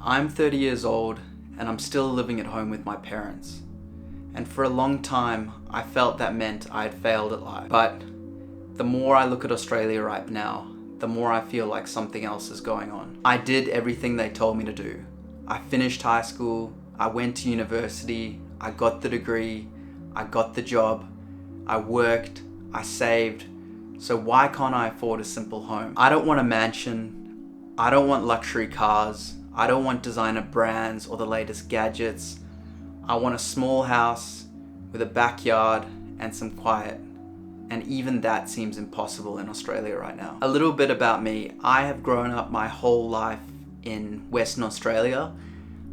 I'm 30 years old and I'm still living at home with my parents. And for a long time, I felt that meant I had failed at life. But the more I look at Australia right now, the more I feel like something else is going on. I did everything they told me to do. I finished high school, I went to university, I got the degree, I got the job, I worked, I saved. So why can't I afford a simple home? I don't want a mansion, I don't want luxury cars, I don't want designer brands or the latest gadgets. I want a small house with a backyard and some quiet. And even that seems impossible in Australia right now. A little bit about me. I have grown up my whole life in Western Australia.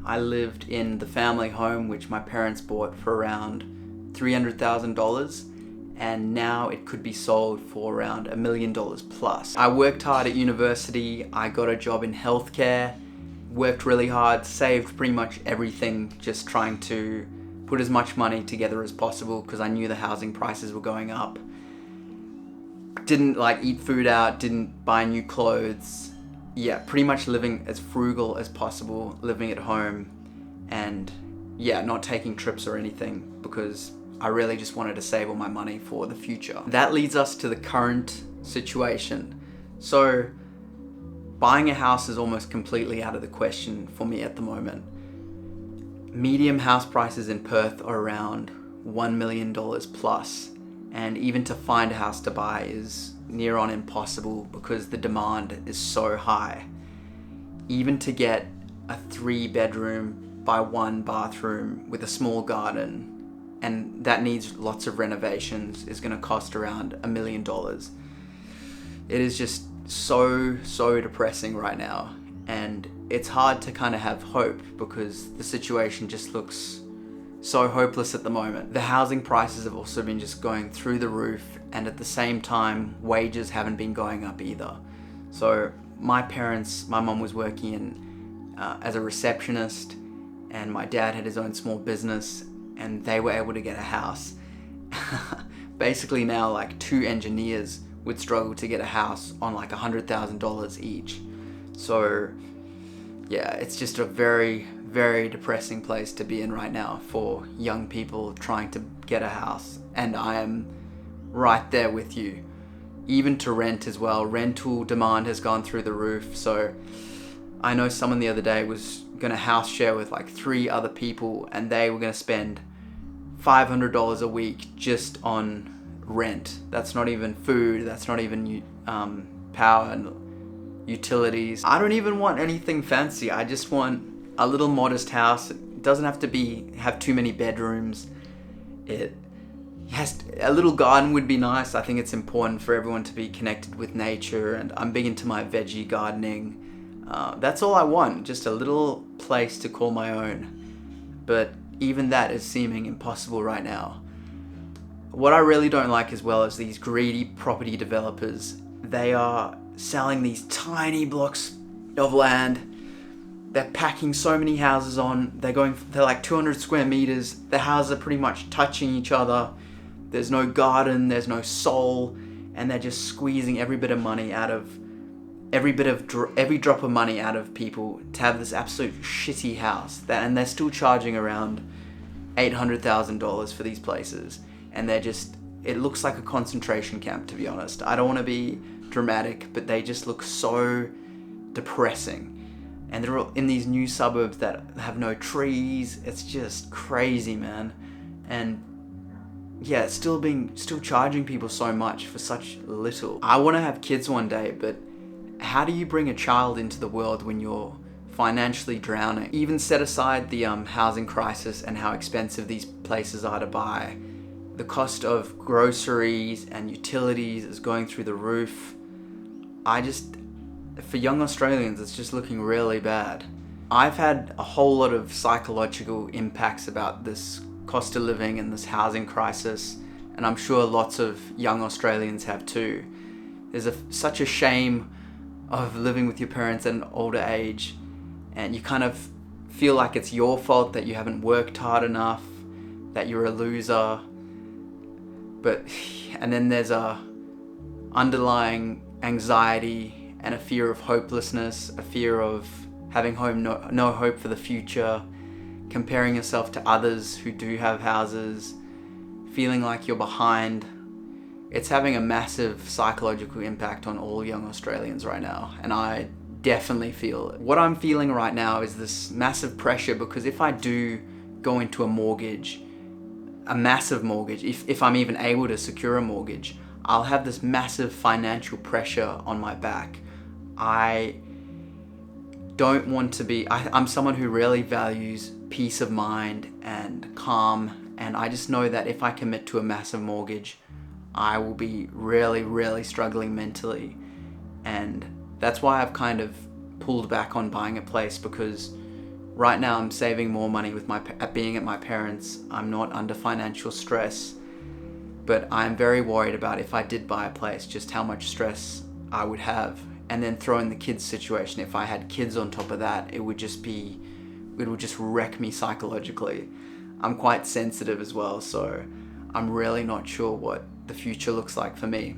I lived in the family home which my parents bought for around $300,000, and now it could be sold for around $1 million plus. I worked hard at university, I got a job in healthcare, worked really hard, saved pretty much everything, just trying to put as much money together as possible because I knew the housing prices were going up. Didn't eat food out, didn't buy new clothes. Yeah, pretty much living as frugal as possible, living at home, and not taking trips or anything because I really just wanted to save all my money for the future. That leads us to the current situation. So buying a house is almost completely out of the question for me at the moment. Medium house prices in Perth are around $1 million plus, and even to find a house to buy is near on impossible because the demand is so high. Even to get a 3-bedroom by 1 bathroom with a small garden, and that needs lots of renovations, is going to cost around $1 million. It is just so depressing right now, and it's hard to kind of have hope because the situation just looks so hopeless at the moment. The housing prices have also been just going through the roof, and at the same time wages haven't been going up either. So my mum was working as a receptionist, and my dad had his own small business, and they were able to get a house. Basically now 2 engineers would struggle to get a house on $100,000 each. So yeah, it's just a very depressing place to be in right now for young people trying to get a house. And I am right there with you. Even to rent as well. Rental demand has gone through the roof. So I know someone the other day was going to house share with 3 other people, and they were going to spend $500 a week just on rent. That's not even food, that's not even power and utilities. I don't even want anything fancy. I just want a little modest house. It doesn't have to have too many bedrooms. A little garden would be nice. I think it's important for everyone to be connected with nature, and I'm big into my veggie gardening. That's all I want, just a little place to call my own. But even that is seeming impossible right now. What I really don't like as well is these greedy property developers. They are selling these tiny blocks of land. They're packing so many houses on. They're 200 square meters. The houses are pretty much touching each other. There's no garden, there's no soul, and they're just squeezing every bit of money out of every drop of money out of people to have this absolute shitty house. And they're still charging around $800,000 for these places. And it looks like a concentration camp, to be honest. I don't want to be dramatic, but they just look so depressing. And they're all in these new suburbs that have no trees. It's just crazy, man. And yeah, it's still charging people so much for such little. I want to have kids one day, but how do you bring a child into the world when you're financially drowning? Even set aside the housing crisis and how expensive these places are to buy. The cost of groceries and utilities is going through the roof. For young Australians, it's just looking really bad. I've had a whole lot of psychological impacts about this cost of living and this housing crisis, and I'm sure lots of young Australians have too. There's such a shame of living with your parents at an older age, and you kind of feel like it's your fault that you haven't worked hard enough, that you're a loser. And then there's a underlying anxiety and a fear of hopelessness, a fear of having no hope for the future, comparing yourself to others who do have houses, feeling like you're behind. It's having a massive psychological impact on all young Australians right now, and I definitely feel it. What I'm feeling right now is this massive pressure, because if I do go into a mortgage, a massive mortgage, if I'm even able to secure a mortgage, I'll have this massive financial pressure on my back. I don't want to be, I'm someone who really values peace of mind and calm, and I just know that if I commit to a massive mortgage, I will be really, really struggling mentally. And that's why I've kind of pulled back on buying a place, because right now I'm saving more money with being at my parents'. I'm not under financial stress, but I'm very worried about, if I did buy a place, just how much stress I would have. And then throw in the kids situation. If I had kids on top of that, it would just wreck me psychologically. I'm quite sensitive as well, so I'm really not sure what the future looks like for me.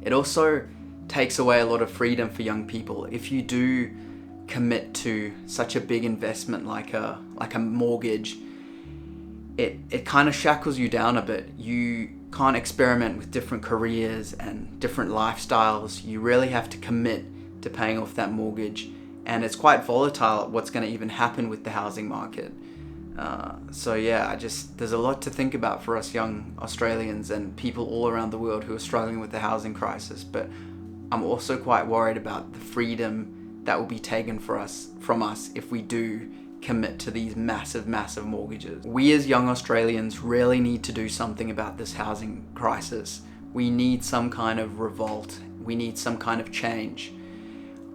It also takes away a lot of freedom for young people. If you do commit to such a big investment like a mortgage, it kind of shackles you down a bit. You can't experiment with different careers and different lifestyles. You really have to commit to paying off that mortgage, and it's quite volatile what's going to even happen with the housing market. So yeah, there's a lot to think about for us young Australians and people all around the world who are struggling with the housing crisis. But I'm also quite worried about the freedom that will be taken from us if we do commit to these massive mortgages. We as young Australians really need to do something about this housing crisis. We need some kind of revolt. We need some kind of change.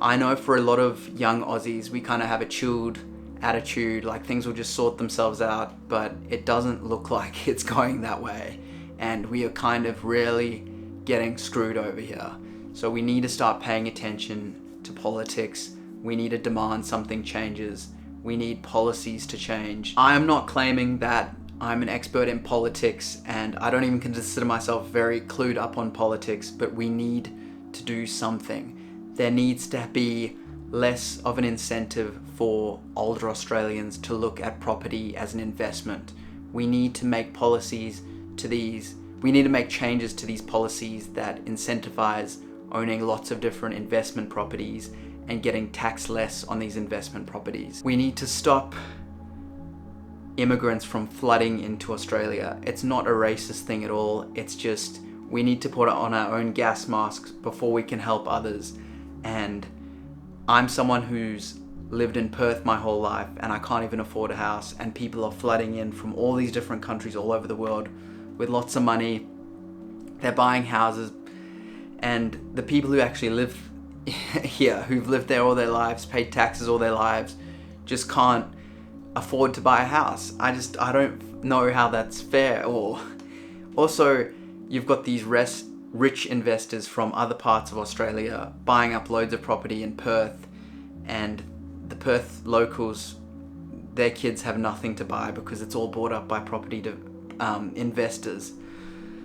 I know for a lot of young Aussies, we kind of have a chilled attitude, like things will just sort themselves out, but it doesn't look like it's going that way, and we are kind of really getting screwed over here. So we need to start paying attention to politics. We need to demand something changes. We need policies to change. I am not claiming that I'm an expert in politics, and I don't even consider myself very clued up on politics, but we need to do something. There needs to be less of an incentive for older Australians to look at property as an investment. We need to make we need to make changes to these policies that incentivize owning lots of different investment properties and getting taxed less on these investment properties. We need to stop immigrants from flooding into Australia. It's not a racist thing at all. It's just we need to put on our own gas masks before we can help others. And I'm someone who's lived in Perth my whole life, and I can't even afford a house, and people are flooding in from all these different countries all over the world with lots of money. They're buying houses, and the people who actually live here, who've lived there all their lives, paid taxes all their lives, just can't afford to buy a house. I don't know how that's fair. Or also, you've got these rich investors from other parts of Australia buying up loads of property in Perth, and the Perth locals, their kids have nothing to buy because it's all bought up by property investors.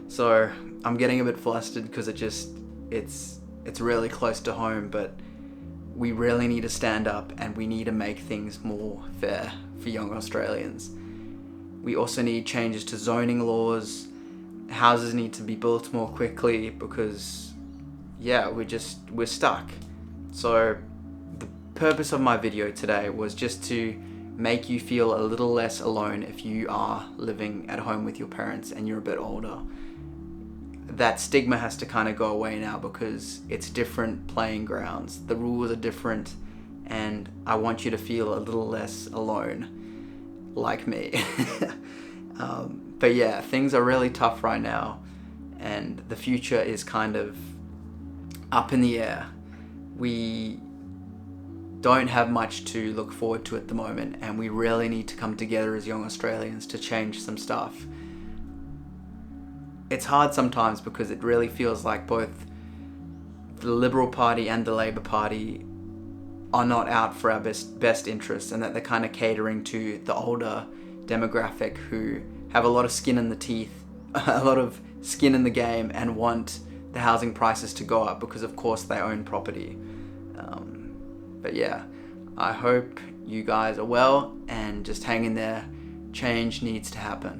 So I'm getting a bit flustered because it's really close to home, but we really need to stand up and we need to make things more fair for young Australians. We also need changes to zoning laws. Houses need to be built more quickly because, yeah, we're stuck. So the purpose of my video today was just to make you feel a little less alone if you are living at home with your parents and you're a bit older. That stigma has to kind of go away now because it's different playing grounds. The rules are different, and I want you to feel a little less alone, like me. But yeah, things are really tough right now, and the future is kind of up in the air. We don't have much to look forward to at the moment, and we really need to come together as young Australians to change some stuff. It's hard sometimes because it really feels like both the Liberal Party and the Labor Party are not out for our best interests, and that they're kind of catering to the older demographic who have a lot of skin in the teeth, a lot of skin in the game, and want the housing prices to go up because of course they own property. But yeah, I hope you guys are well and just hang in there. Change needs to happen.